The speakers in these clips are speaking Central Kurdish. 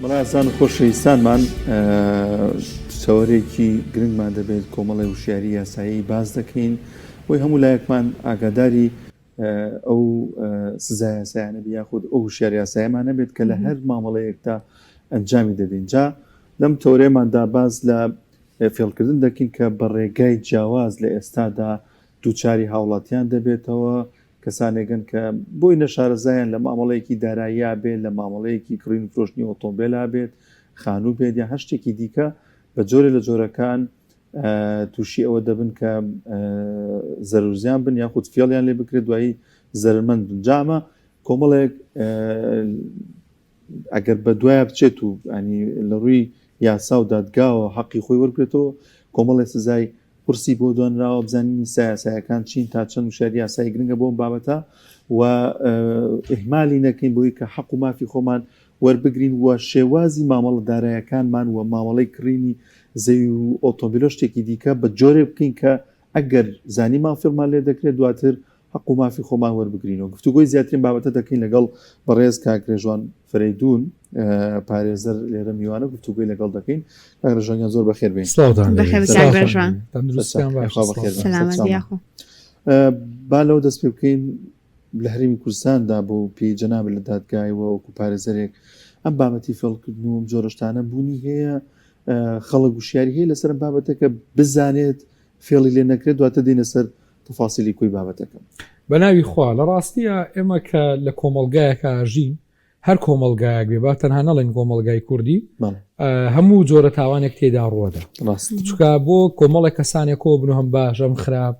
بەڵازان خۆشەویستانمان چاوەڕێکی گرنگمان دەبێت کۆمەڵی وشیاری یاسایی باز دەکەین بۆی هەموو لایەکمان ئاگاداری ئەو سزا یاسایانە بێ یاخود ئەو وشیاری یاساییمان نەبێت کە لە هەر مامەڵەیەکدا ئەنجامی دەدەین. جا لەم تەورەیەماندا باز لە فێڵکردن دەکەین کە بە ڕێگای جیاواز لە ئێستادا دووچاری هاوڵاتیان دەبێتەوە، کەسانێکن کە بۆی نەشارەزایان لە مامەڵەیەکی داراییە بێت، لە مامەڵەیەکی کڕین و فرۆشتنی ئۆتۆمبیلا بێت، خانوو بێت یا هەر شتێکی دیکە بە جۆرێ لە جۆرەکان تووشی ئەوە دەبن کە زەرورزیان بن یاخود فێڵیان لێ بکرێت دوایی زەرمەند بن. جامە کۆمەڵێک ئەگەر بە دوایە بچێت و ینی لە ڕووی یاسا و دادگاوە حەقی خۆی وەرگێتەوە، کۆمەڵی سزای قورسی بۆ دۆنراوە بزانینی یاسایەکان چین تا چەند وشاری یاسایی گرنگە بۆ بابەتە و ئیهمالی نەکەین بۆی کە حەق و مافی خۆمان وەربگرین و شێوازی مامەڵە دارایەکانمان و مامەڵەی کڕینی زەوی و ئۆتۆمبیلۆ شتێکی دیکە بە جۆرێ بکەین کە ئەگەر زانی مافیڵمان لێ دەکرێت دواتر حەق و مافی خۆمان وەربگرینەوە. گفتوگۆی زیاترین بابەتە دەکەین لەگەڵ بەڕێز کاکرێژوان فەرەیدون پارێزەر لێرە میوانە گفتوگۆی لەگەڵ دەکەین. کاکرێژوان زۆر بەخێر بێن. با لەو دەست پێ بکەین لە هەرێمی کوردستاندا بۆ پێی جەناب لە دادگایەوە وەکو پارێزەرێک ئەم بابەتی فێڵکردن و جۆرەشتانە بوونی هەیە، خەڵک وشیاری هەیە لەسەر بابەتەکە بزانێت فێڵی لێ نەکرێت دواتە دێنە سەر تەفاسیلی کوی بابەتەکە. بە ناوی خوا لە ڕاستیە ئێمە کە لە کۆمەڵگایەکە ژین، هەر کۆمەڵگایەک بێ با تەنها نەڵێن کۆمەڵگای کوردی، هەموو جۆرە تاوانێک تێدا ڕوەدا. چونکە بۆ کۆمەڵێک کەسانێک کۆ بن هەم باش هەم خراپ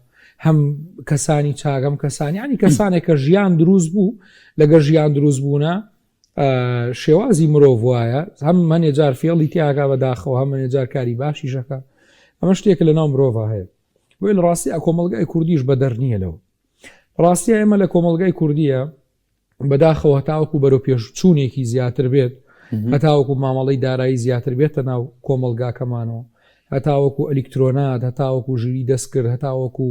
هەم کەسانی چاگەم کەسانی ینی کەسانێک کە ژیان دروست بوو لەگەر ژیان دروست بوونە شێوازی مرۆڤ وایە، هەم هەنێجار فێڵی تیاگا بەداخەوە هەم هەنێجار کاری باشی ژەکە. ئەمە شتێکە لە ناو مرۆڤ هەیە. بۆی لە ڕاستی کۆمەڵگای کوردیش بە دەرنیە لەوە. ڕاستیە ئێمە لە کۆمەڵگای کوردیە بەداخەوە هەتاوەکو بەرەو پێشچوونێکی زیاتر بێت، هەتاوەکو مامەڵەی دارایی زیاتر بێتە ناو کۆمەڵگاکەمانەوە، هەتاوەکو ئەلیکترۆنات، هەتاوەکو ژووری دەستکرد، هەتاوەکو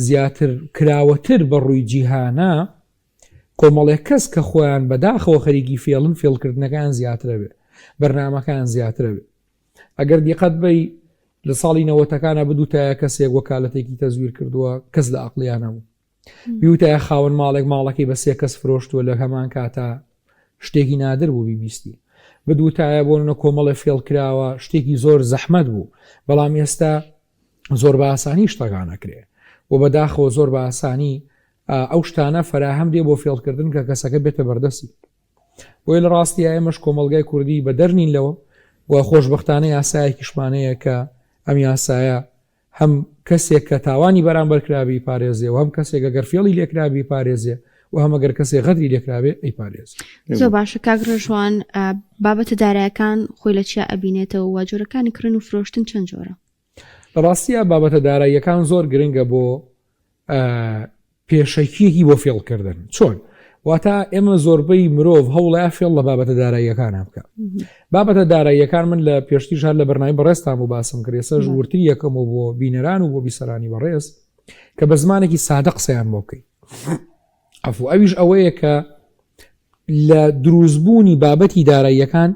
زیاتر کراوەتر بە ڕووی جیهانە، کۆمەڵێک کەس کە خۆیان بەداخەوە خەریکی فێڵن فێڵکردنەکان زیاترە بێ، بەرنامەکان زیاترە بێ. ئەگەر دیقەت بەی لە ساڵی 90ەکانە بدوتایە کەسێک وەکالەتێکی تەزویر کردووە کەس لە عەقڵیانە بوو، بیوتایە خاوەن ماڵێکی بە 3 کەس فرۆشتووە لە هەمان کاتا شتێکی نادر بوو بیبیستی، بدوتایە بۆ نە کۆمەڵە فێڵ کراوە شتێکی زۆر زەحمەت بوو، بەڵام ئێستا زۆر بە ئاسانی شتەکانەکرێ و بەداخەوە زۆر بە ئاسانی ئەو شتانە فەراهەم دێ بۆ فێڵکردن کە کەسەکە بێتە بەردەستی. بۆی لە ڕاستی ئێمەش کۆمەڵگای کوردی بە دەرنین لەوە و خۆشبەختانە یاسایەکیشمانەیە کە ئەم یاسایە هەم کەسێک کە تاوانی بەرامبەر کرابی پارێزێ و هەم کەسێک ئەگەر فێڵی لێکرابی پارێزێ و هەمەگەر کەسێک غەدری لێکرابێ ئەی پارێز. زۆر باشە کاکرێژوان، بابەتە دارایەکان خۆی لە چیا ئەبینێتەوە و جۆرەکانی کڕن و فرۆشتن چەند جۆرە؟ لە ڕاستیە بابەتە داراییەکان زۆر گرنگە بۆ پێشەکیەکی بۆ فێڵکردن. چۆن؟ واتە ئێمە زۆربەی مرۆڤ هەوڵە فێڵ لە بابەتە داراییەکان بکە. بابەتە داراییەکان من لە پێشتیش هەر لە بەرنامەی بەڕێستان و باسم کرد، ئێستا ژوورتری یەکەم و بۆ بینەران و بۆ بیسەرانی بەڕێز کە بە زمانێکی سادە قسەیان بۆ بکەین. ئەفو ئەویش ئەوەیە کە لە دروستبوونی بابەتی داراییەکان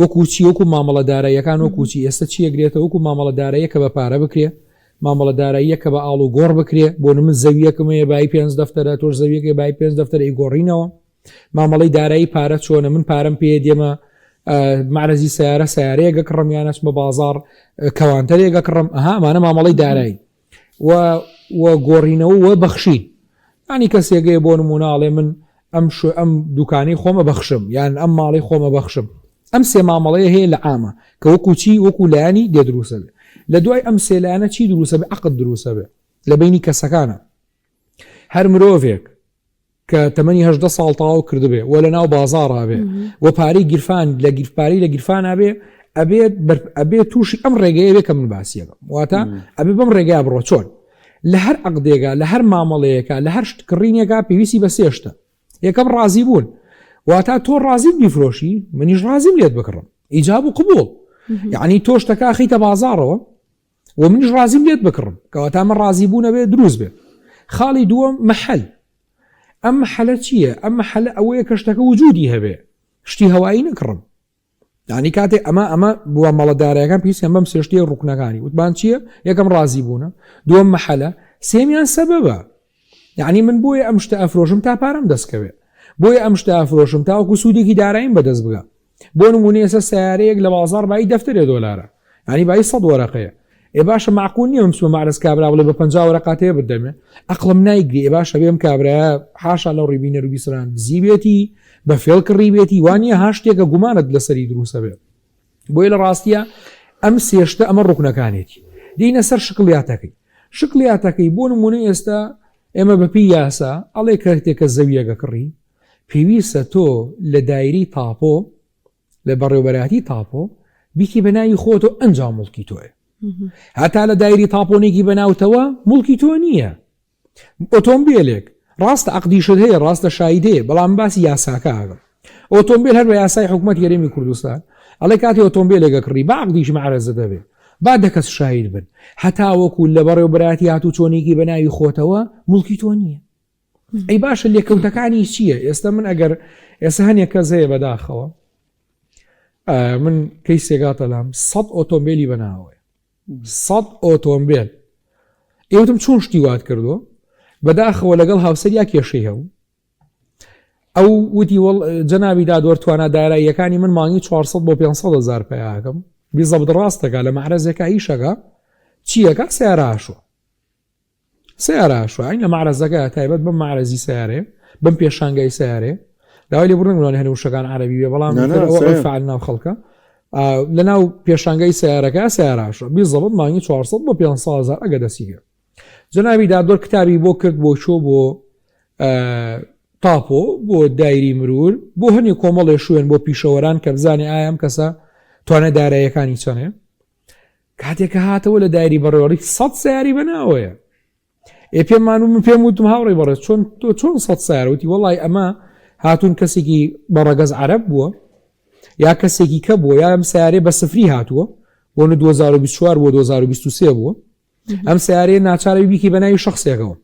وەکوچی وەکو مامەڵە داراییەکان وەکوچی ئێستا چیەگرێتە وەکو مامەڵە داراییە کە بە پارە بکرێ، مامەڵە داراییە کە بە ئاڵ و گۆڕ بکرێ، بۆ من زەویەکەمەیە بای 5 دەفتەرە، تۆش زەویەکە بای 5 دەفتەرە ئیگۆڕینەوە. مامەڵەی دارایی پارە چۆنە؟ من پارەم پێ دێمە معرەزی سیارە سیارەیەگە کڕم یان ئەچمە بازاڕ کەوانتەرێگە کڕم، ئەمانە مامەڵەی دارایی و گۆڕینەوە و بەخشین. ینی کەسێگەیە بۆ نموناڵێ من ئەم دوکانەی خۆمە بەخشم یان ئەم ماڵی خۆمە بەخشم. ئەم سێ مامەڵەیە هەیە لە عامە کە وەکوچی وەکو لایانی دێ دروسە بێ. لە دوای ئەم سێلانە چی دروسە بێ؟ عەقد دروسە بێ لە بینی کەسەکانە. هەر مرۆڤێک کە تەمەنی 18 ساڵ تەواو کردبێ و لە ناو بازاڕا بێ و پارەی گیرفان لە گیرفپارەی لە گیرفانە بێ ئەبێت تووشی ئەم ڕێگەیە بێ کە من باسیەکەم، واتە ئەبێ بەم ڕێگای بڕۆ. چۆن؟ لە هەر عەقدێکە لە هەر مامەڵەیەکە لە هەر کڕینێکە پێویستی بە 3 شتە. یەکەم ڕازی بوون، واتە تۆ ڕازیم بیفرۆشی منیش ڕازیم لێت بکڕم، ئیجاب و قبوڵ. یعنی تۆ شتەکە خەیتە بازاڕەوە و منیش ڕازیم لێت بکڕم، کەواتە من ڕازی بوونە بێ دروست بێت. خاڵی دووەم مەحەل. ئەم مەحەلە چییە؟ ئەم مەحەلە ئەوەیە کە شتەکە وجودی هەبێ، شتی هەوایی نەکڕم. ینی کاتێ ئەمە بووە مەڵەدارەکان پێویستیان بەم سێشتەیە ڕوکنەکانی وتمان چییە؟ یەکەم ڕازی بوونە، دووەم مەحەلە، سێمیان سەبەبە. یعنی من بۆیە ئەم شتە ئەفرۆشم تا پارەم دەستکەوێت، بۆیە ئەم شتە ئەفرۆشم تاوەکو سوودێکی داراییم بەدەست بگە. بۆ نمونە ئێستا سیارەیەک لە بازاڕ بای دەفتەرێ دۆلارە، ینی بای 100 وەرەقەیە. ئێ باشە معقول نییە ئەم مەعرز کابرا بڵێ بە 50 وەرەقاتەیە بدەمێ، ئەقڵم نایگری. ئێ باشە بێم کابرایە حاشا لەو ڕیبینە و بیسران دزی بێتی، بە فێڵ کڕی بێتی، وانە هاشتێکە گومانت لەسەری دروستە بێت. بۆیە لە ڕاستیە ئەم سێشتە ئەمە ڕوکنەکانێتی. دینە سەر شکلیاتەکەی بۆ نمونە ئێستا ئێمە بەپی یاسا ئەڵێ کەرتێکە زەویەگە کڕی پێویستە تۆ لە دایری تاپۆ لە بەڕێوبەراتی تاپۆ بیکی بەناوی خۆتۆ ئەنجام مڵکی تۆیە. هەتا لە دایری تاپۆنێکی بەناوتەوە مڵکی تۆ نییە. ئۆتۆمبیلێک ڕاستە عەقدیشت هەیە، ڕاستە شاید هەیە، بەڵام باسی یاساکە ئاگەم. ئۆتۆمبیل هەر بە یاسای حکوومەت یاریمی کوردستان ئەڵێ کاتی ئۆتۆمبیلێکە کڕی با عەقدیش مەعرەزە دەبێت، با دەکەس شاید بن، هەتا وەکو لە بەڕێوبەراتی هاتوو چۆنێکی بەناوی خۆتەوە مڵکی تۆ نییە. ئەی باشە لێکەوتەکانی چییە؟ ئێستا من ئەگەر ئێستا هەنێک کەس هەیە بەداخەوە من کەی سێگاتە لام 100 ئۆتۆمبیلی بەناوەیە 100 ئۆتۆمبیل. ئێوتم چۆن شتی وات کردو بەداخەوە لەگەڵ هاوسەریا کێشەی هەبوو. ئەو وتی جەنابی دادوەر توانە داراییەکانی من مانگی 400 بۆ 500,000 پێیاکەم بیزەبت ڕاستەکە لە مەعرەزێکە ئیشەکە چیەکە سیاراشوە ئەین لە مەعرەزەکە تایبەت بەم مەعرەزی سیارێ بەم پێشانگای سیارێ داوای لێ بڕنگڵان هەنوو شەکان عەرەبی بێ بەڵام فعال ناو خەڵکە لە ناو پێشانگای سیارەکە سیاراشوە بیزەبت مانگی 400 بۆ 500,000 ئەگە دەسیگە. جەنابی دادوەر کتابی بۆ کرد بۆ چۆ بۆ تاپۆ بۆ دایری مرور بۆ هەنێ کۆمەڵێ شوێن بۆ پیشەوەران کە بزانێ ئایام کەسە توانە داراییەکانی چەنێ. کاتێککە هاتەوە لە دایری بەڕێوەڕی 100 سیاری بەناوەیە. من پێم وتم هاوڕێ بەڕێز چۆن 100 سیارەوتی وەڵای ئەمە هاتوون کەسێکی بەڕەگەز عەرەب بووە یا کەسێکی کە بووە یا ئەم سیارێ بە سفری هاتووە بۆ 2024 بۆ 2023 بووە. ئەم سیارەیە ناچارەوی بیکی بەناوی شخصێکەوە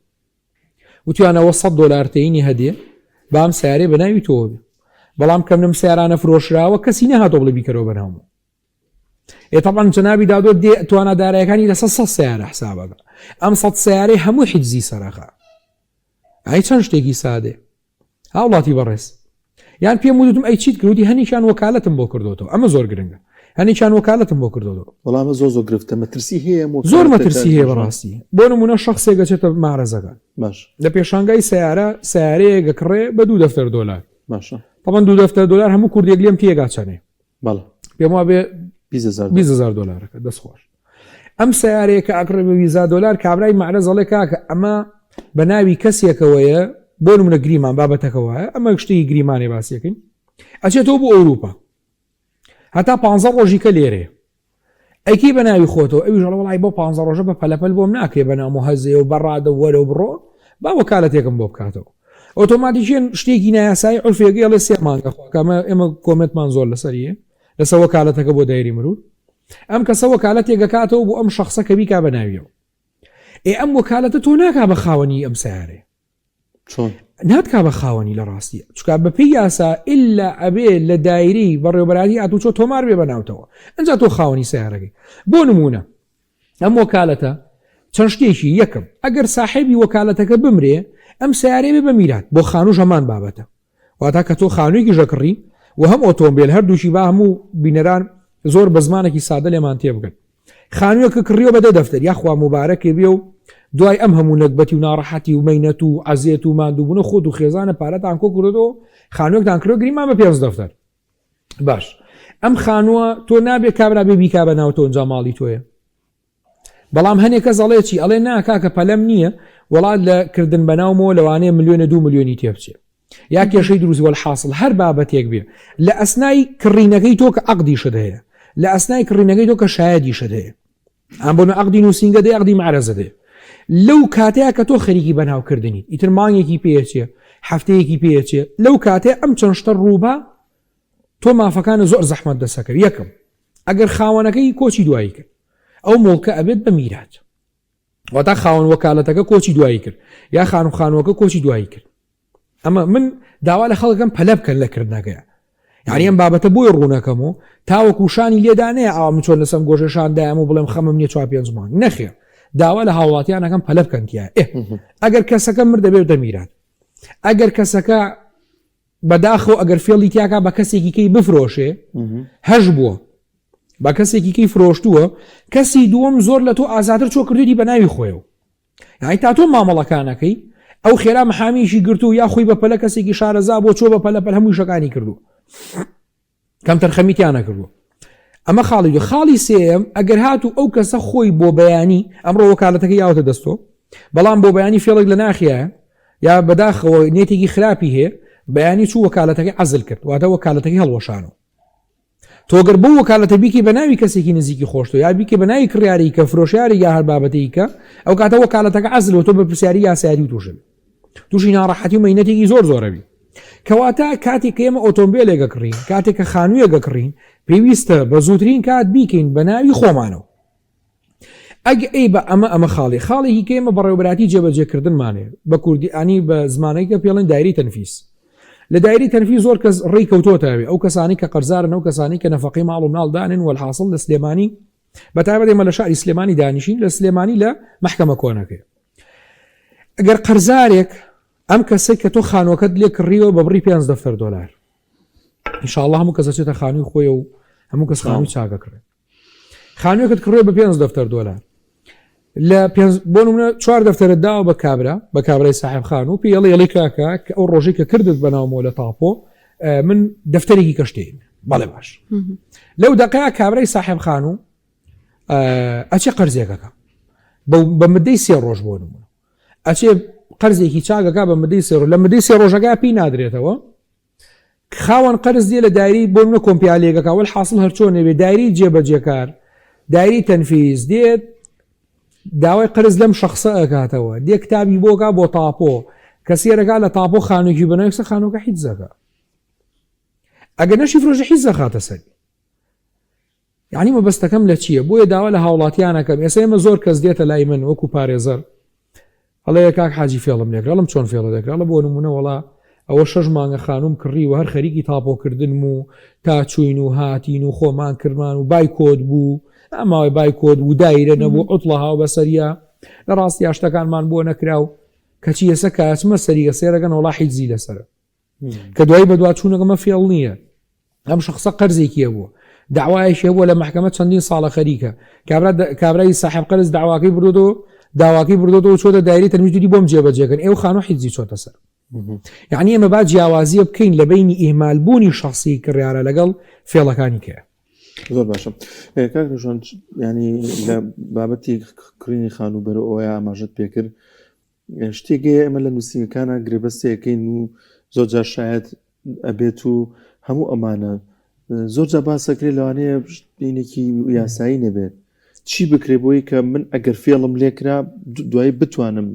وتیانەوە $100 تینی هەدێ با ئەم سیارێ بەناوی تۆ بێ، بەڵام کەم لەم سیارانە فرۆشراوە کەسی نەهاتۆ بڵێ بیکەرەوە بەناومە. ئێتەبان جەنابی دادوەر توانە دارایەکانی لەسەر 100 سیارە حسابەکە. ئەم 100 سیارەی هەموو حیجزی سەرەخە. ئەی چەند شتێکی سادێ هاوڵاتی بەڕێز. یان پێم وتم ئەی چیت کردوتی هەنیشان وەکالەتم بۆ کردوتەوە، ئەمە زۆر گرنگە، هەنیشان وەکالەتم بۆ کردوتەوە. وەڵامە زۆر گرفتە مەترسی هەیە زۆر مەترسی هەیە بەڕاستی. بۆ نمونە شخصێکە چێتە مارەزەکان لە پێشانگای سیارەیەگە کڕێ بە $2 باشە طبعا $2 هەموو کوردێک لێم تێگا چەنێ پێم وا بێ $20,000 دەستخۆش. ئەم سیارەیە کە ئەکڕێ بە $20 کابرای مەعرەز ئەڵێ کاکە ئەمە بە ناوی کەسێکەوەیە بۆ نمونە گریمان بابەتەکەوەیە ئەمە شتێکی گریمانێ باسیەکەین ئەچێتەوە بۆ ئەوروپا هەتا 15 ڕۆژیکە لێرێ ئەیکی بە ناوی خۆتەوە ئەوی ژەڵ وڵای بۆ 15 ڕۆژە بە پەلەپەل بۆم ناکرێ بە ناو هەزێ و بەڕادە وەرە و بڕۆ با وەکالەتێکم بۆ بکاتەوە. ئۆتۆماتیکیان شتێکی نایاسایی عورفێکی ئەڵێ 3 مانگە خۆکەمە ئێمە کۆمەتمان زۆر لەسەریە لەسەر وەکالەتەکە بۆ دایری مرور. ئەم کەسە وەکالەتێکەکاتەوە بۆ ئەم شخصە کە بیکا بە ناویەوە. ئەم وەکالەتە تۆ ناکا بە خاوەنی ئەم سیارێ ناتکا بە خاوەنی لە ڕاستیە چکە بەپی یاسا ئللا ئەبێ لە دایری بەڕێوەبەراتی ئاتوچۆ تۆمار بێ بەناوتەوە ئەنجا تۆ خاوەنی سیارەکەی. بۆ نمونە ئەم وەکالەتە چەند شتێکی یەکەم ئەگەر ساحێبی وەکالەتەکە بمرێ ئەم سیارێ بێ بە میرات بۆ خانوو ژەمان بابەتە واتە کە تۆ خانوویەکی ژەکڕی و هەم ئۆتۆمبیل هەردووشی با هەموو بینەران زۆر بە زمانێکی سادە لێمان تێبگەن خانوویەکە کڕیەوە بەدە دەفتەر یاخوا مبارەکێ بێ و دوای ئەم هەموو نەکبەتی و ناڕەحەتی و مەینەت و عەزیەت و ماندووبوونە خۆت و خێزانە پارەتان کۆ کردەوە خانوویەکتان کردەوە گریمان بە 5 دەفتەر. باش ئەم خانووە تۆ نابێت کابرا بێ بیکا بەناوتەوە ئەنجا ماڵی تۆیە. بەڵام هەنێک کەس ئەڵێ چی ئەڵێ نا کاکە پەلەم نییە وڵات لە کردن بەناومەوە لەوانەیە 1-2 ملیۆنی تێبچێ یا کێشەی دروست وەلحاصل هەر بابەتێک بێ لە ئەسنای کڕینەکەی تۆ کە عەقدیشت هەیە لە ئەسنای کڕینەکەی تۆ کە شایەدیشت هەیە ئەم بۆ عەقدی نووسینگە دەی عەقدی مەعرەزە دێ لەو کاتەیە کە تۆ خەریکی بەناوکردنی ئیتر مانگێکی پێچێ هەفتەیەکی پێچێ لەو کاتێ ئەم چەند شتە ڕووبا تۆ مافەکانە زۆر زەحمەت دەسەکرد. یەکەم ئەگەر خاوەنەکەی کۆچی دوایی کرد ئەو مڵکە ئەبێت بە میرات واتە خاوەن وەکالەتەکە کۆچی دوایی کرد یا خانووەکە کۆچی دوایی کرد. ئەمە من داوا لە خەڵکەم پەلە بکەن لە کردنەکەیە یعنی ئەم بابەتە بۆی ڕوونەکەم و تاوەکو شانی لێدانەیە ئاوام چۆن لەسەم گۆژەشان دایم و بڵێم خەمم نییە 4-5 مانگ نەخێر داوا لە هاوڵاتیانەکەم پەلە بکەنتیە ئەگەر کەسەکە مردە بێ دەمیرات ئەگەر کەسەکە بەداخەوە ئەگەر فێڵی تیاکە بە کەسێکی کەی بفرۆشێ هەش بووە بە کەسێکی کەی فرۆشتووە کەسی دووەم زۆر لە تۆ ئازادر چۆ کردوی بە ناوی خۆیەوە یعنی تا تۆ مامەڵەکانەکەی ئەو خێرا مەحامیشی گرتو یا خۆی بە پەلە کەسێکی شارەزا بۆ چۆ بە پەلە هەمووی شەکانی کردو کەم تەرخەمیتیانە کردو ئەمە خاڵی خاڵی سێم ئەگەر هاتو ئەو کەسە خۆی بۆ بەیانی ئەمڕۆ وەکالەتەکە یاوتە دەستۆ بەڵام بۆ بەیانی فێڵێک لە ناخیایە یا بەداخەوە نێتێکی خراپی هەیە بەیانی چوو وەکالەتەکەی عەزل کرد واتە وەکالەتەکەی هەڵوەشانەوە تۆگەر بۆ وەکالەتە بیکی بە ناوی کەسێکی نزیکی خۆشتۆ یا بیکە بە ناوی کڕیاری کە فرۆشیاری یا هەر بابەتەی کە ئەو کاتە وەکالەتەکە عەزلەوە تۆ بە پرسیاری یاسایەتی تووشی ناڕەحەتی و مەینەتێکی زۆرەبی کەواتە کاتێک کە ئێمە ئۆتۆمبیلێکە کڕین کاتێک کە خانوویەکە کڕین پێویستە بە زووترین کات بیکەین بە ناوی خۆمانەوە ئەگە ئەی بە ئەمە خاڵێکی کە ئێمە بەڕێوەبەراتی جێبەجێکردنمانێ بە کوردیانی بە زمانەی کە پێڵێن دایری تەنفیس لە دایری تەنفیس زۆر کەس ڕێی کەوتۆتەوێ ئەو کەسانی کە قەرزارن ئەو کەسانی کە نەفەقی ماڵ و ماڵدانن والحاصل لە سلێمانی بەتایبەت ئێمە لە شاری سلێمانی دانیشین لە سلێمانی لە مەحکەمە کۆنەکەی ئەگەر قەرزارێک ئەم کەسێک کە تۆ خانووەکەت لێ کڕیەوە بە بڕی $5 ئینشاءالله هەموو کەس دەچێتە خانووی خۆی و هەموو کەس خانووی چاکە کڕێت خانوویەکەت کڕێ بە $5 لە بۆ نمونە 4 دەفتەرت داوە بە کابرای ساحب خانوو پێڵێ کاکە کە ئەو ڕۆژێک کە کردت بەناومەوە لە تاپۆ من دەفتەرێکی کەشتین بەڵێ باش لەو دەقەیە کابرای ساحب خانوو ئەچێ قەرزێکەکە بە مدەی 3 ڕۆژ بۆ نمونە ئەچێ قەرزێکی چاکەکە بە مدەی 3 ڕۆژ لە مدەی 3 ڕۆژەکە پێی نادرێتەوە خاوەن قەرز دێ لە دایری بۆ منە کۆمپیالێکەکە وەل حاصل هەرچۆنێ بێ دایری جێبەجێکار دایری تەنفیز دێت داوای قەرز لەم شخصە ئەکاتەوە دێ کتابی بۆکە بۆ تاپۆ کەسێرەکە لە تاپۆ خانوویەکی بنەوەکسە خانووەکە حیت زەکە ئەگەر نەشی فرۆژە حیت زەخاتە سەری یعنی مەبەستەکەم لە چییە بۆیە داوا لە هاوڵاتیانەکەم ئێستا ئێمە زۆر کەس دێتە لای من وەکو پارێزەر هەڵەیە کاک حاجی فێڵم لێکراڵم چۆن فێڵە دەکراڵە بۆ نمونە وڵا ئەوە 6 مانگە خانوم کڕی و هەر خەریکی تاپۆکردن و تا چوین و هاتین و خۆمان کردمان و بای کۆد بوو ئەماوەی بای کۆد و دایرە نەبوو عوتڵەها و بەسەریە لە ڕاستی یاشتەکانمان بۆ نەکراو کەچی ئێستا کاتمە سەریگە سێرەگەن وڵا حیجزی لەسەر کە دوایی بەدوا چوونەکەمە فێڵ نییە ئەم شخصە قەرزێکیە بووە داوایشی بووە لە محکەمە چەندین ساڵە خەریکە کابرای ساحب قەرز داواکەی بردۆ چۆتە دایری تەنویجی بۆم جێبەجێکن ئێوە خانوو حیجزی چۆتە سەر یعنی ئێمە با جیاوازیە بکەین لە بینی ئیهمالبوونی شخصی کڕیارە لەگەڵ فێڵەکانی کە زۆر باشە کاکژۆن ینی لە بابەتی کڕینی خانوو بەرە ئەوە ئاماژت پێکرد شتێکی ئەمە لە نووسینگەکانە گرێبەستەکەین و زۆر جار شاید ئەبێت و هەموو ئەمانە زۆر جا باسەکرێت لەوانەیە شتێنێکی یاسایی نەبێت چی بکرێ بۆی کە من ئەگەر فێڵم لێکرا دوایی بتوانم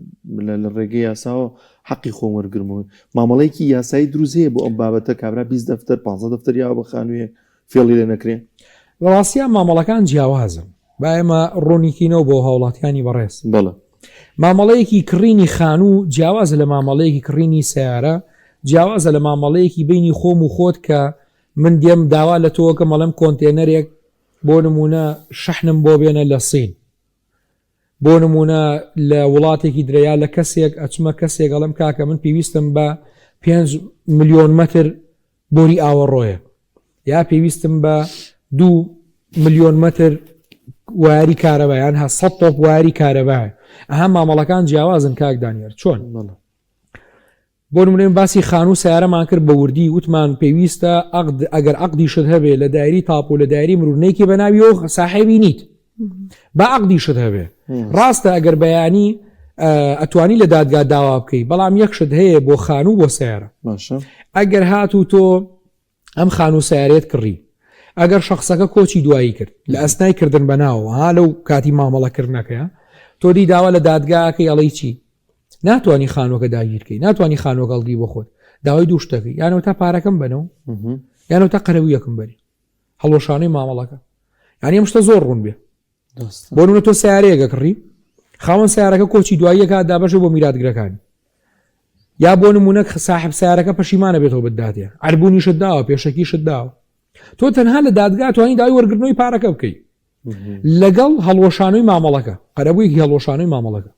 لە ڕێگەی یاساوە حەقی خۆم وەرگرمەوە مامەڵەیەکی یاسایی دروزەیە بۆ ئەم بابەتە کابرا 20 دەفتەر 15 دەفتەر یا بە خانوویە فێڵی لێ نەکرێن ڕاستیان مامەڵەکان جیاوازم با ئێمە ڕۆنیکینەوە بۆ هاوڵاتیانی بەڕێز بەڵێ مامەڵەیەکی کڕینی خانوو جیاوازە لە مامەڵەیەکی کڕینی سیارە جیاوازە لە مامەڵەیەکی بینی خۆم و خۆت کە من دێم داوا لە تۆکە مەڵم کۆنتێنەرێک بۆ نمونە شەحنم بۆ بێنە لە سین بۆ نمونە لە وڵاتێکی درەیا لە کەسێک ئەچمە کەسێک گەڵم کاکە من پێویستم بە 5 ملیۆن مەتر بۆری ئاوەڕۆیە یا پێویستم بە 2 ملیۆن مەتر واری کارەبایان هە 100 تۆپ واری کارەبای ئەها مامەڵەکان جیاوازن کاک دانیێر چۆن بۆ نمونە باسی خانوو سیارەمان کرد بە وردی وتمان پێویستە ئەگەر عەقدیشت هەبێ لە دایری تاپ و لە دایری مرۆڤنێکی بەناویەوە ساحێبی نیت با عەقدیشت هەبێ ڕاستە ئەگەر بەیانی ئەتوانی لە دادگا داوا بکەی بەڵام یەکشت هەیە بۆ خانوو بۆ سیارە ئەگەر هاتوو تۆ ئەم خانوو سیارێت کڕی ئەگەر شخصەکە کۆچی دوایی کرد لە ئەسنای کردن بەناوە ها لەو کاتی مامەڵەکردنەکەیە تۆ دی داوا لە دادگاکەی ئەڵەی چی ناتوانانی خانووەکە داگیرکەی ناتوانانی خانووە گەڵدی بۆ خۆت داوای دوو شتەکەی یانەوە تا پارەکەم بنەوە یانەوە تا قەرەویەکەم بەری هەڵۆشانەی مامەڵەکە یانی ئەم شتە زۆر ڕوون بێ بۆ نمونە تۆ سیارەیەکە کڕی خاوەن سیارەکە کۆچی دواییەکە دابەشە بۆ میراتگرەکانی یا بۆ نمونە ساحب سیارەکە پەشیمانە بێتەوە بداتێ عربوونی شت داوە پێشەکی شت داوە تۆ تەنها لە دادگا توانی داوای وەرگرتنەوەی پارەکە بکەیت لەگەڵ هەڵوەشانەوەی مامەڵەکە قەرەبوویەکی هەڵوەشانەوەی مامەڵەکە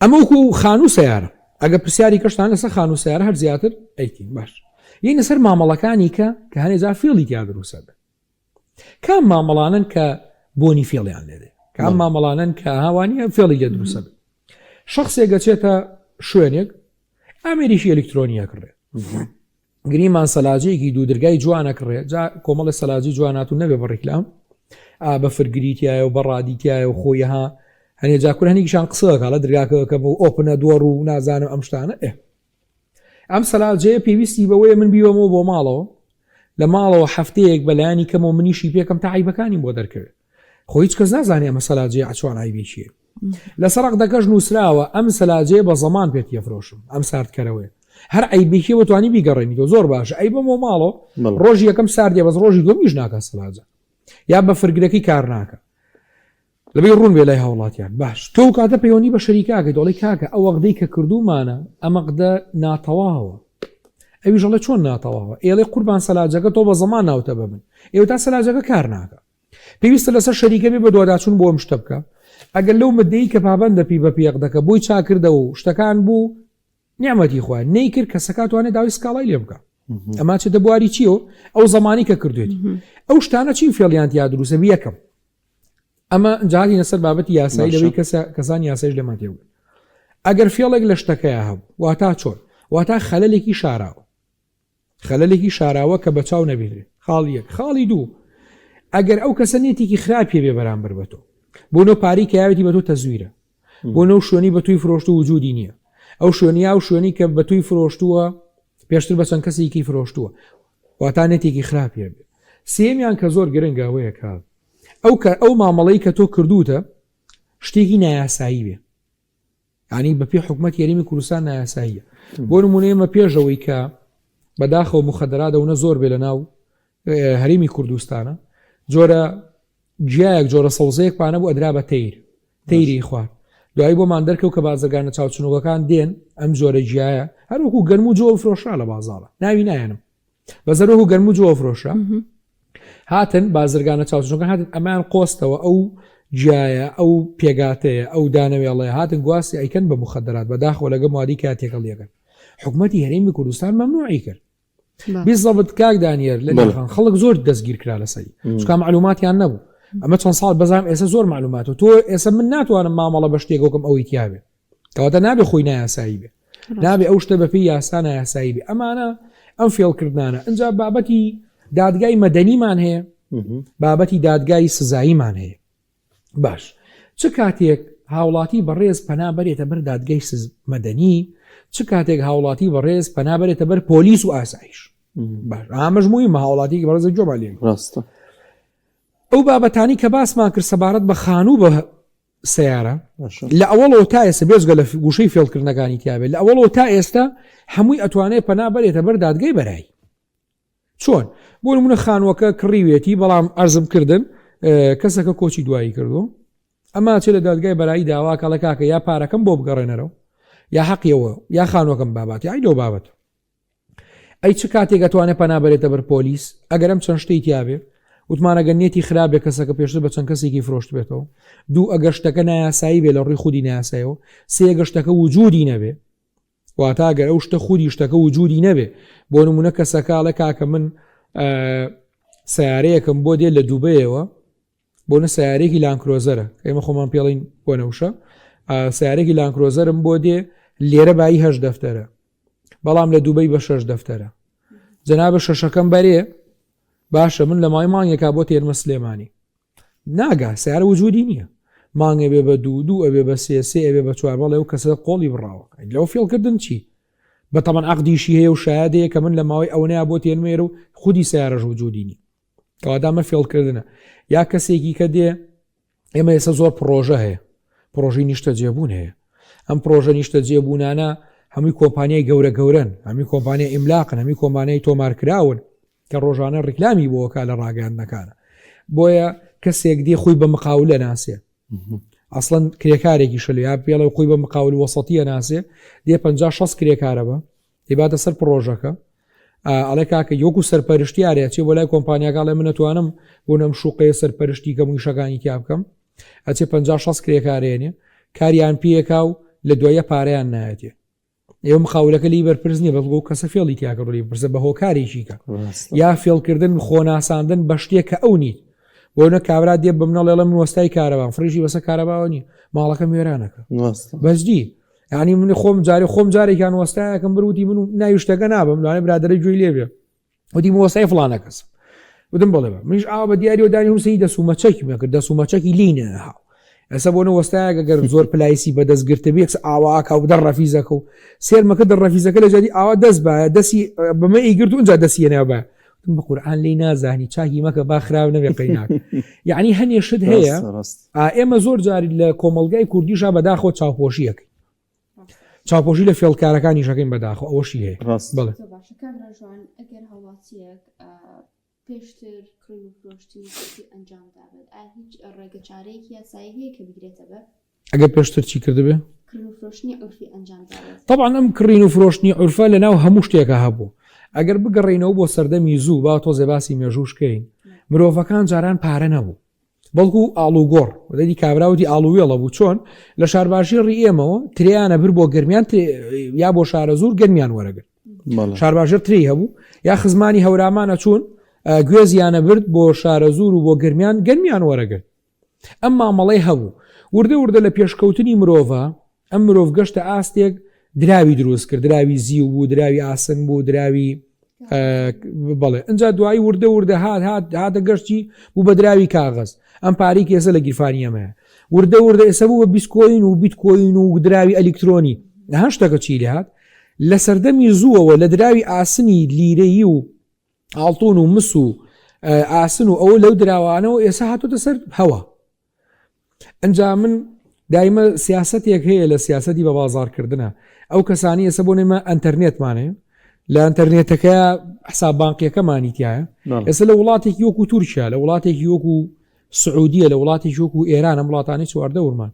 ئەمە وەکو خانوو سیارە ئەگە پرسیاری کەشتان لەسەر خانوو سیارە هەر زیاتر ئەیتین باش یعنی سەر مامەڵەکانی کە هەنێجا فێڵی تیا دروستە بێت کام مامەڵانن کە بۆنی فێڵیان لێدێ کام مامەڵانن کە هاوانیە فێڵی لێ دروستە بێت شخصێک گەچێتە شوێنێک ئامێریشی ئەلکترۆنیە کڕێ گریمان سەلاجەیەکی دوو دەرگای جوانە کڕێ جا کۆمەڵی سەلاجی جوانات و نەبێ بە ڕیکلام بە فرگریتیایە و بە ڕادیتیایە و خۆیها هەنێ جاکوور هەنێکیشان قسەکە لە دەرگاکە بۆ ئۆپنە دۆڕ و نازانم ئەم شتانە ئەم سەلاجەیە پێویستی بەوەیە من بیوەمەوە بۆ ماڵەوە لە ماڵەوە هەفتەیەک بەلایانی کەمەوە منیشی پێکەم تا عیبەکانی بۆ دەرکەوێت خۆ هیچ کەس نازانێ ئەمە سەلاجەیە چۆن عیبێکیە لەسەر عەقدەکەش نووسراوە ئەم سەلاجەیە بە زەمان پێت یەفرۆشم ئەم ساردکەرەوەی هەر عیبێکیەوە توانی بیگەڕێنیتەوە زۆر باشە عیبەمەوە ماڵەوە ڕۆژی یەکەم ساردێ بەس ڕۆژی دووەمیش ناکات سەلاجە یا بە فرگرەکەی کار ناکە لەبێ ڕوون بێ لای هاوڵاتیان باش تۆ کاتە پەیوەندی بە شەریکاکە دەڵێ کاکە ئەو عەقدەی کە کردومانە ئەم عەقدە ناتەواوە ئەویش دەڵێ چۆن ناتەواوە ئێڵێ قوربان سەلاجەکە تۆ بە زەمان ناوتە ببن ئێوە تا سەلاجەکە کار ناکە پێویستە لەسەر شەریکە بێ بە دوواداچوون بۆ ئەم شتە بکە ئەگەر لەو مدەی کە پابەندە پی بە عەقدەکە بۆی چاکردە و شتەکان بوو نیعمەتی خوا نەیکرد کەسەکە توانێت داوای سکاڵای لێ بکە ئەما چێتە بواری چیەوە ئەو زەمانی کە کردوێتی ئەو شتانە چین فێڵیان یا دروستە یەکەم ئەمە جاری لەسەر بابەتی یاسایی لەوەی کەسان یاسایش لێمان تێبوو ئەگەر فێڵێک لە شتەکەیە هەبوو واتا چۆن واتا خەلەلێکی شاراوە کە بەچاو نەبێتێ خاڵی یەک خاڵی دوو ئەگەر ئەو کەسە نێتێکی خراپێ بێ بەرامبەر بە تۆ بۆ نۆ پاری کە یاوێتی بە تۆ تەزویرە بۆ نەو شوێنی بە توی فرۆشت و وجودی نییە ئەو شوێنیا و شوێنی کە بە توی فرۆشتووە پێشتر بە چەند کەسێکی فرۆشتووە واتا نێتێکی خراپێ بێ سێمیان کە زۆر گرنگەوەیە کار ئەو مامەڵەی کە تۆ کردوتە شتێکی نایاسایی بێ ینی بەپێ حکومەت یاریمی کوردستان نایاساییە بۆ نمونە ئێمە پێشەوەی کە بەداخەوە مخەدەرا دەونە زۆر بێ لە ناو هەرێمی کوردستانە جۆرە جیایەک جۆرە سەوزەیەک پانە بوو ئەدرا بە تەیری خوارد دوایی بۆمان دەرکەوت کە بازرگانە چاوچنۆکەکان دێن ئەم جۆرە جیایە هەروەکو گەرم و جۆ فرۆشرا لە بازاڕە ناوی نایەنم بەزەرۆ گەرم و جۆ فرۆشرا هاتن بازرگانە چاوچنۆکان هاتن ئەمان قۆستەوە ئەو جیایە ئەو پێگاتەیە ئەو دانەوێڵەیە هاتن گواسی ئەیکەن بە مخەدەرات بەداخەوە لەگە موادی کاتێکە لێگەن حکومەتی هەرێمی کوردستان مەمنوعی کرد بیزەبت کاک دانیێر لە خەڵک زۆر دەستگیر کرا لەسەری چکا معلوماتیان نەبوو ئەمە چەند ساڵ بەزانم ئێستا زۆر معلومات و تۆ ئێستا من ناتوانم مامەڵە بە شتێکۆکم ئەوەی تیاابێ کەواتە نابێ خۆی نایاسایی بێ نابێ ئەو شتە بەپی یاسا نایاسایی بێ ئەمانە ئەم فێڵکردانە ئەجا بابەتی دادگای مەدەنیمان هەیە بابەتی دادگای سزاییمان هەیە باش چ کاتێک هاوڵاتی بەڕێز پەنابەرێتە بەر دادگای مەدەنی چ کاتێک هاوڵاتی بەڕێز پەنابەرێتە بەر پۆلیس و ئاسایش باش ئامەژمووی مەهاوڵاتی بەڕێزە جۆمالێن ڕاستە ئەو بابەتانی کە باسمان کرد سەبارەت بە خانوو بە سیارە لە ئەوڵەوە تا ئێستا بێزگە لە گوشەی فێڵکردنەکانی تیاابێت لە ئەوڵەوە تا ئێستا هەمووی ئەتوانێت پەنابەرێتە بەر دادگای بەرایی چۆن بۆ نمونە خانووەکە کڕیوێتی بەڵام ئەرزم کردن کەسەکە کۆچی دوایی کردو ئەما چێ لە دادگای بەرایی داواکە لە کاکە یا پارەکەم بۆ بگەڕێنەرەوە یا حەقیەوە یا خانووەکەم باباتی ئای لەو بابەت ئەی چ کاتێک ئەتوانێت پەنابەرێتە بەر پۆلیس ئەگەرم چەند شتەی تیاابێ وتمانەگە نێتی خراپێک کەسەکە پێشتر بە چەند کەسێکی فرۆشت بێتەوە دوو ئەگەر شتەکە نایاسایی بێ لە ڕووی خودی نایاسایەوە سێ گەشتەکە وجودی نەبێ واتە ئەگەر ئەو شتە خودی شتەکە وجودی نەبێ بۆ نمونە کەسەکە کاکە من سیارەیەکم بۆ دێ لە دووبەیەوە بۆنە سیارێکی لانکرۆزەرە ئێمە خۆمان پێڵین بۆ نەوشە سیارێکی لانکرۆزەرم بۆ دێ لێرە بایی 8 دەفتەرە بەڵام لە دووبەی بە 6 دەفتەرە جەنابە شەشەکەم بەرێ باشە من لە مای مانگێکا بۆ تێرمە سلێمانی ناگا سیارە وجودی نییە مانگێ بێ بە دوو ئەبێ بە سێ ئەبێ بە 4 بەڵێ و کەسە قۆڵی بڕاوە لەو فێڵکردن چی بەتەمان عەقدیشی هەیە و شایەدەیە کە من لە ماوەی ئەوەیە بۆ تێرمێرە و خودی سیارەش وجودی نی کەوادامە فێڵکردنە یا کەسێکی کە دێ ئێمە ئێستا زۆر پرۆژە هەیە پرۆژەی نیشتە جێبوون هەیە ئەم پرۆژە نیشتە جێبوونانە هەمووی کۆمپانیای گەورە هەمووی کۆمپانیای ئیملاقن هەمووی کۆمپانیای تۆمارکراون کە ڕۆژانە ڕیکلامی بۆکە لە ڕاگەاندنەکانە بۆیە کەسێک دێ خۆی بە مقاولە ناسێ ئەسڵەن کرێکارێکی شەلو یا پێڵە خۆی بە مقاول وەسەتیە ناسێ دێ 50-60 کرێکارە بە دەباتە سەر پرۆژەکە ئەڵێ کاکە یۆک و سەرپەرشتیارێ چێ بۆ لای کۆمپانیاکڵێ من نەتوانم بۆ نەم شوقەیە سەرپەرشتی کەم و شەکانی تیا بکەم ئەچێ 50-60 کرێکارێنێ کاریان پێکا و لە دوایە پارەیان نایەتێ ئێوە مخاولەکە لی بەرپرس نیە بەڵگۆ کەسە فێڵی تیاکەڕی پرسە بە هۆکارێکی کە یا فێڵکردن خۆناساندن بە شتێک کە ئەو نیت بۆ نە کابرا دێ بە منەڵێ لە من وەستای کارەبان فریژی بەسە کارەباوە نی ماڵەکە میێرانەکە بەزدی ینی من خۆم جارێکیان وەستایەکەم بروتی من و ناویشتەکە نابم لەوانێ برادەرەی گوێی لێبێ وتی وەستای فڵانە کەس وتم بڵێ بە منیش ئاوا بە دیاری و دانی هوسەی دەسومەچەکی مەکرد دەسومەچەکی لینە هاو ئەسە بۆنە وەستایەکە گەر زۆر پلایسی بەدەستگرتە بێکس ئاواکە و دەڕەفیزەکە و سێرمەکە دەڕەفیزەکە لە جادی ئاوا دەست بە دەستی بەمە ئیگرت و اینجا دەسیێنێ بە بە قورئان لی نازانی چاکی مەکە باخراو نەبێ قەیناک یعنی هەنێ شت هەیە ئێمە زۆر جاری لە کۆمەلگای کوردیشا بەداخۆ چاوپۆشیەکەی چاوپۆشی لە فێڵکارەکانی شەکەین بەداخۆ ئەوەشی هەیە بڵێ پێشتر کڕی و فرۆشتی ئەنجام دابێت هیچ ڕێگە چارەیەکی یاسایی هەیە کە بگرێتە بەر ئەگەر پێشتر چی کردبێ فرۆشتنی عورفی ئەنجام دابێت طبعا ئەم کڕین و فرۆشتنی عورفە لە ناو هەموو شتێکە هەبوو ئەگەر بگەڕێنەوە بۆ سەردەمی زوو با تۆزێ باسی مێژوشکەین مرۆڤەکان جاران پارە نەبوو بەڵکو ئاڵوگۆڕ دەدی کابراوتی ئاڵوویێڵە بوو چۆن لە شارباشی ڕی ئێمەوە تریانە بر بۆ گەرمیان یا بۆ شارە زوور گەرمیان وەرەگرت شارباژر تری هەبوو یا خزمانی هەورامانە چوون گوێزیانە برد بۆ شارە زوور و بۆ گەرمیان گەرمیان وەرەگرت ئەم مامەڵەی هەبوو وردە لە پێشکەوتنی مرۆڤە ئەم مرۆڤ گەشتە ئاستێک دراوی دروست کرد دراوی زیو بوو دراوی ئاسن بوو دراوی بەڵێ اینجا دوایی وردە هاتە گەشتی بوو بە دراوی کاغەز ئەم پارەی کێسە لە گیرفانی ئەمەیە وردە ئێستا بوو بە بیسکۆین و بیتکۆین و دراوی ئەلکترۆنی هەن شتەکە چی لێ هات لە سەردەمی زووەوە لە دراوی ئاسنی لیرەیی و ئاڵتۆن و مس و ئاسن و ئەوە لەو دراوانەوە ئێستا هاتوتە سەر هەوە ئەنجا من دایمە سیاسەتێک هەیە لە سیاسەتی بە بازارکردنە ئەو کەسانی ئێستا بۆ نێمە ئەنتەرنێتمانەیە لە ئەنتەرنێتەکە حساب بانقیەکەمانی تایە ئێستا لە وڵاتێکی وەکو تورکیا لە وڵاتێکی وەکو سعودیە لە وڵاتێکی وەکو ئێران ئەم وڵاتانی چواردە ورمان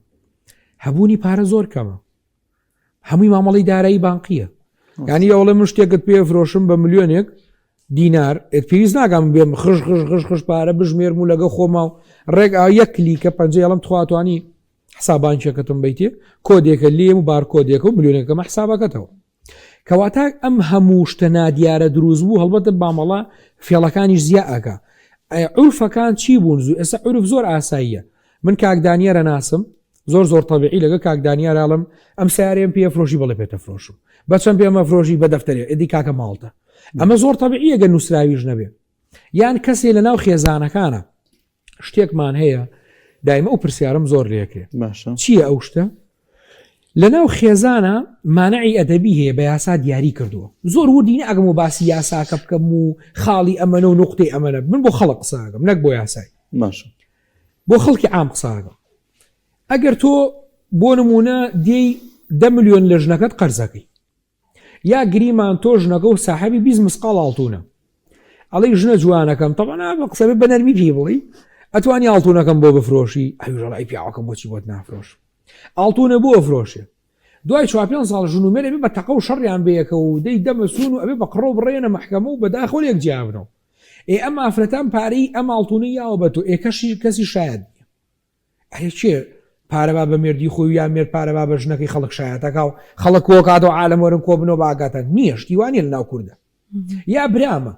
هەبوونی پارە زۆر کەمە هەمووی مامەڵی دارایی بانقیە یعنی ئەوڵێ من شتێکت پێ فرۆشم بە ملیۆنێک دینار پێویست ناگەم بێم خش پارە بژمێرم و لەگە خۆما و ڕێک یەک کلیکە پەنجەڵم تواتوانی حسابانکێکەتم بیتێ کۆدێکە لێم و بار کۆدێکە و ملیۆنێکەمە حسابەکەتەوە کەواتە ئەم هەموو شتە نادیارە دروست بوو هەڵبەتە بامەڵە فێڵەکانیش زیاد ئەکا عورفەکان چی بوون زوو ئێستا عورف زۆر ئاساییە من کاکدانیارە ناسم زۆر تەبیعی لەگە کاکدانیاراڵم ئەم سیارێم پێ فرۆشی بەڵێ پێتە فرۆشم بەچەند پێمە فرۆشی بە دەفتەرێ ئەدی کاکە ماڵتە ئەمە زۆر تەبیعیە گە نووسراویش نەبێ یان کەسێ لە ناو خێزانەکانە شتێکمان هەیە دایمە ئەو پرسیارم زۆر لێکێ چییە ئەو شتە لە ناو خێزانە مانعی ئەدەبی هەیە بە یاسا دیاری کردووە زۆر وردینە ئەگەم و باسی یاساکە بکەم و خاڵی ئەمەنە و نقطەی ئەمەنە من بۆ خەڵق قساگەم نەک بۆ یاسای بۆ خەڵکی عام قساگەم ئەگەر تۆ بۆ نمونە دێی 10 ملیۆن لە ژنەکەت قەرزەکەی یا گریمان تۆ ژنەکە و ساحەبی 20 مسقال ئاڵتونە ئەڵەی ژنە جوانەکەم تەوانا بە قسەبێ بە نەرمی پێ بڵی ئەتوانی ئاڵتونەکەم بۆ بفرۆشی ئەوژەڵی پیاوەکەم بۆچی بۆت نافرۆش ئاڵتونە بۆ ئەفرۆشێ دوای 4 ساڵ ژنومێرە بێ بە تەقە و شەڕیان بەیەکە و دەی دەمەسون و ئەبێ بە قڕۆ بڕێنە مەحکەمە و بەداخۆ لێک جیابنەوە ئەم ئافرەتان پارەی ئەم ئاڵتونە یاوە بە تۆ کەسی شاید ئەرێ چێ پارەبا بە مێردی خۆی یا مێر پارەبا بە ژنەکەی خەڵک شایەتەکە و خەڵک کۆکات و عالەمەرن کۆ بنەوە باگاتە نییە شتیوانە لە ناو کووردە یا برامە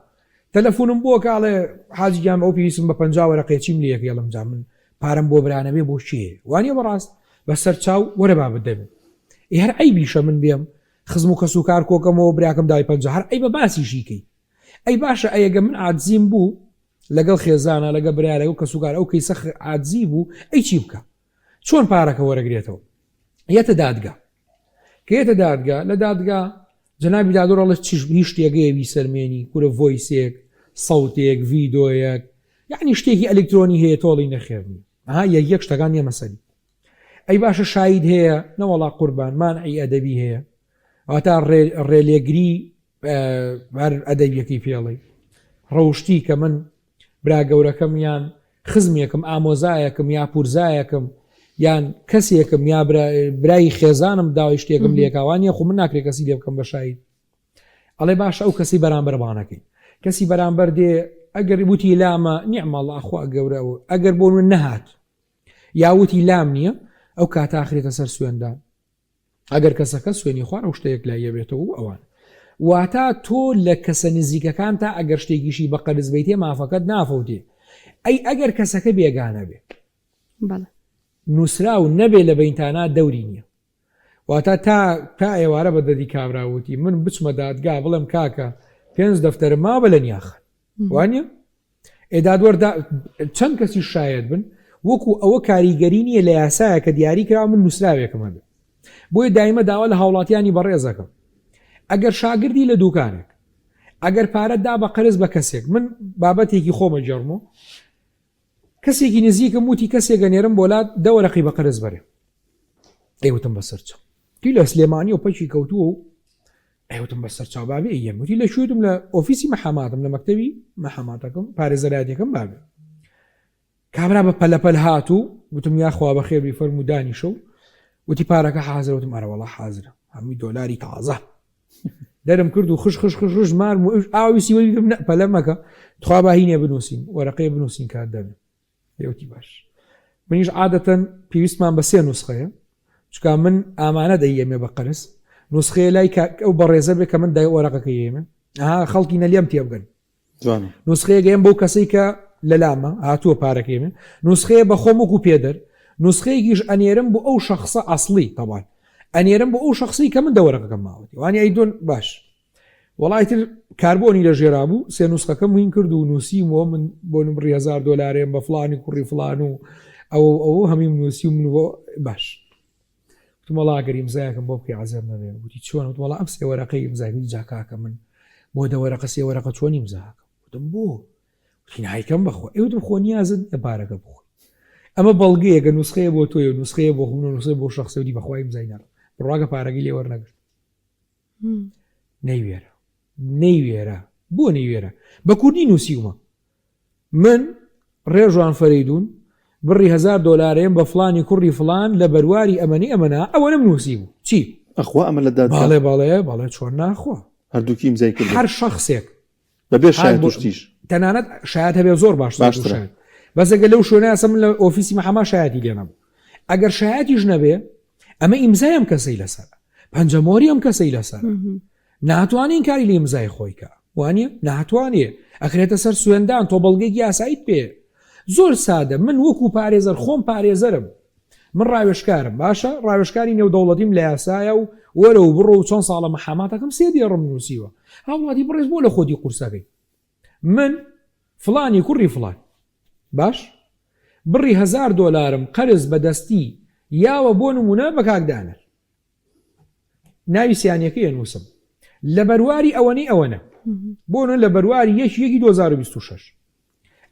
تەلەفۆنم بۆ کاڵێ حاجیام ئەو پێویستم بە 50 وەرەقەیەچیم لەکە یەڵم جا من پارەم بۆ برانەبێ بۆ چیە وانە بەڕاست بەسەر چاو وەرە با بدەبێت هەر ئەیبیشە من بێم خزم و کەس و کار کۆکەمەوە براکەم دای 50 هەر ئەی بە باسیشیکەی ئەی باشە ئەیگە من عاجزیم بوو لەگەڵ خێزانە لەگە برارە و کەس و کار ئەو کەیسە عاجزی بوو ئەی چی بکە چۆن پارەکە وەرەگرێتەوە یەتە دادگا کێتە دادگا لە دادگا جەنابی دادوڕەڵە هیچ شتێگەیەوی سەرمێنی کورە ڤۆیسێک سەوتێک ڤیدۆیەک یعنی شتێکی ئەلکترۆنی هەیە تۆڵی نەخێرنی یەک شتەکان نیە مەسەری ئەی باشە شاید هەیە نەوەڵا قوربان مانعی ئەدەبی هەیە ئەوەتا ڕێلێگری هەر ئەدەبیەکەی پێڵێ ڕەوشتی کە من برا گەورەکەم یان خزمێکم ئامۆزایەکم یا پورزایەکم یان کەسێکم یا برای خێزانم داوای شتێکم لێکاوانیە خو من ناکرێت کەسی لێ بکەم بەشایی ئەڵێ باشە ئەو کەسی بەرامبەر بانەکەی کەسی بەرامبەر دێ ئەگەر وتی لامە نیعمەڵڵا خوا گەورەوە ئەگەر بۆ من نەهات یاوتی لام نییە ئەو کات ئاخرێتە سەر سوێندان ئەگەر کەسەکە سوێنی خوار ئەو شتەیەک لای یەبێتەوە ئەوان واتە تۆ لە کەسە نزیکەکان تا ئەگەر شتێکیشی بە قەرز بیتێ مافەکەت نافەوتێ ئەی ئەگەر کەسەکە بێگانە بێ نووسرا و نەبێ لە بەینتانە دەوری نییە واتە تا ئێوارە بە دەدی کابراوتی من بچمە دادگا بڵم کاکە 5 دەفتەرم ما بە لە نیاخن وانە ئێدادوەردا چەند کەسی شاید بن وەکو ئەوە کاریگەری نیە لە یاسایە کە دیاری کرا من نووسراوێکمە بێ بۆیە دایمە داوا لە هاوڵاتیانی بەڕێزەکەم ئەگەر شاگردی لە دوکانێک ئەگەر پارەتدا بە قەرز بە کەسێک من بابەتێکی خۆمە جەڕمۆ کەسێکی نزیکم وتی کەسێک گەنێرم بۆلات دەوەرەقی بە قەرز بەرێ ئەیوتم بەسەرچە تی لە سلێمانی و پەچی کەوتووە و ئەیوتم بەسەر چاوبابێ یەموتی لە شوێتم لە ئۆفیسی مەحەماتم لە مەکتەبی مەحەماتەکەم پارێزەرایەتەکەم بابێ کابرا بە پەلەپەل هاتوو وتم یاخوا بە خێری فەرمودانی شەو وتی پارەکە حازرەوتم ئەرەوەڵا حازرە هەمووی دۆلاری تازە دەرم کرد و خش مارم و ئاویسی وەری پەلەمەکە تخوا باهینێ بنووسین وەرەقەیە بنووسین کات دەبێ پێوتی باش منیش عادەتەن پێویستمان بە 3 نوسخەیە چکە من ئامانە دەیەمێ بە قەرز نوسخەیە لای ئەو بەڕێزە بێ کە من دای وەرەقەکە یێمە خەڵکی نەلێم تێبگەن نوسخەیە گەیەم بەو کەسەی کە لە لامە هاتووە پارەکەێمە نوسخەیە بە خۆم وەکو پێدەر نوسخەیەکیش ئەنێرم بۆ ئەو شخصە ئەسڵی تەبان ئەنێرم بۆ ئەو شخصی کە من دەوەرەقەکەم ماوەتی وانی ئەیدۆن باش وڵای تر کاربۆنی لە ژێرا بوو 3 نوسخەکەم وین کرد و نووسیمەوە من بۆ نمڕی 1000 دلارێم بە فلانی کوڕی فلان و ئەو هەمی نووسی من بۆ باش وتمەڵا گەری ئیمزایەکەم بۆ بکەی عەزەر نەبێ وتی چۆن وتمەڵا ئەم 3 وەرەقەی ئیمزای جاکاکە من بۆ دەوەرەقە 3 وەرەقە چۆن ئیمزاکەم وتم بۆ وتی نایکەم بەخۆ ئێوتم خۆ نیازت پارەکە بخۆی ئەمە بەڵگەیەکە نوسخەیە بۆ تۆی و نوسخەیە بۆ خۆم و نوسخەیە بۆ شخصی بەخوای ئیمزای نەڕ بڕواکە پارەکەی لێ وەرنەگرت نەیوێرە بۆ نەیوێرە بە کوردی نووسیومە من ڕێژوان فەریدون بڕی 1000 دلارێم بە فلانی کوڕی فلان لە بەرواری ئەمەنا ئەوەنم نووسی بوو چی ئەخوا ئەمە لە باڵێ چۆن ناخوا هەردووکی ئیمزای کرد هەر شخصێک بەبێ شایەت توشتیش تەنانەت شایەت هەبێ زۆر باشتر بەسەگە لەو شوێنە ئەسە من لە ئۆفیسی مەحەما شایەتی لێ نەبوو ئەگەر شایەتیش نەبێ ئەمە ئیمزای ئەم کەسەی لەسەر پەنجەمۆری ئەم کەسەی لەسەر ناتوانین کاری لە ئیمزای خۆی کە وانە ناتوانێ ئەخرێتە سەر سوێندان تۆ بەڵگەیەکی یاساییت پێ زۆر سادە من وەکو پارێزەر خۆم پارێزەرم من ڕاوێشکارم باشە ڕاوێشکاری نێودەوڵەتیم لە یاسایە و وەرە و بڕۆ و چۆن ساڵە مەحەماتەکەم 3 دێڕم نووسیوە هاوڵاتی بڕێز بۆ لە خۆتی قورسەکەی من فلانی کوڕی فلان باش بڕی 1000 دلارم قەرز بەدەستی یاوە بۆ نمونە بە کاکدانەر ناوی سیانیەکەی نووسم لە بەرواری ئەوەنە بۆنە لە بەرواری 1/2026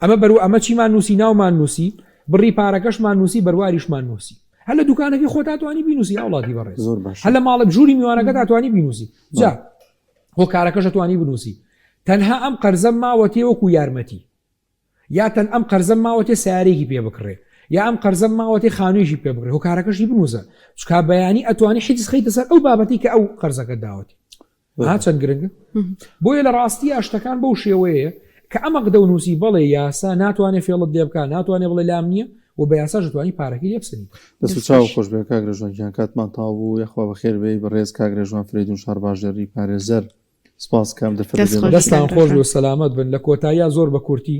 ئەمە چیمان نووسی ناومان نووسی بڕی پارەکەشمان نووسی بەرواریشمان نووسی هەل لە دوکانەکەی خۆ تاتوانی بینوسی هاوڵاتی بەڕێز هەل لە ماڵە ژووری میوانەکە تاتوانی بینوسی جا هۆکارەکەش دەتوانی بنووسی تەنها ئەم قەرزەم ماوەتێ وەکو یارمەتی یاتەن ئەم قەرزەم ماوەتێ سیارێکی پێ بکڕێ یا ئەم قەرزەم ماوەتێ خانوویشی پێ بکڕێ هۆکارەکەشی بنووسە چکا بەیانی ئەتوانی حیجز خەیتە سەر ئەو بابەتی کە ئەو قەرزەکە داوەتی چەند گرنگە بۆیە لە ڕاستی ئاشتەکان بەو شێوەیە کە ئەمە دەونووسی بەڵێ یاسا ناتوانێت فێڵت لێ بکە ناتوانێت بڵێ لام نییە و بە یاسا دەتوانی پارەکەی لێ بسنی دەست چاو خۆش بێ کاگرێژوان کاتمان تاو بوو یەخوا بەخێر بێ بەڕێز کاگرێژوان فریدون شار باشدەری پارێزەر سپاس کام دەستان خۆش و سەلامەت بن لە کۆتاییە زۆر بە کورتی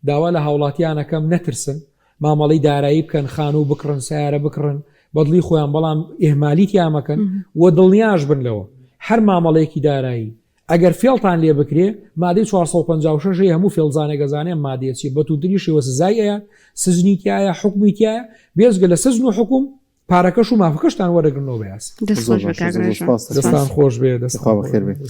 داوا لە هاوڵاتیانەکەم نەترسن مامەڵی دارایی بکەن خان و بکڕن سیارە بکڕن بەدڵی خۆیان بەڵام ئێهمالیت یامەکەن و دڵنیاش بن لەوە هەر مامەڵەیەکی دارایی ئەگەر فێڵتان لێ بکرێ مادەی 456 هەموو فێڵزانە گەزانێ مادەیەکی بەتودریشەوە سزایە سزنیتیایە حکومیتیایە بێزگە لە سزن و حکوم پارەکەش و مافەکەشتان وەرەگرنەوە بەیاس دەستان خۆش بێ دەستخوا بەخێر بێ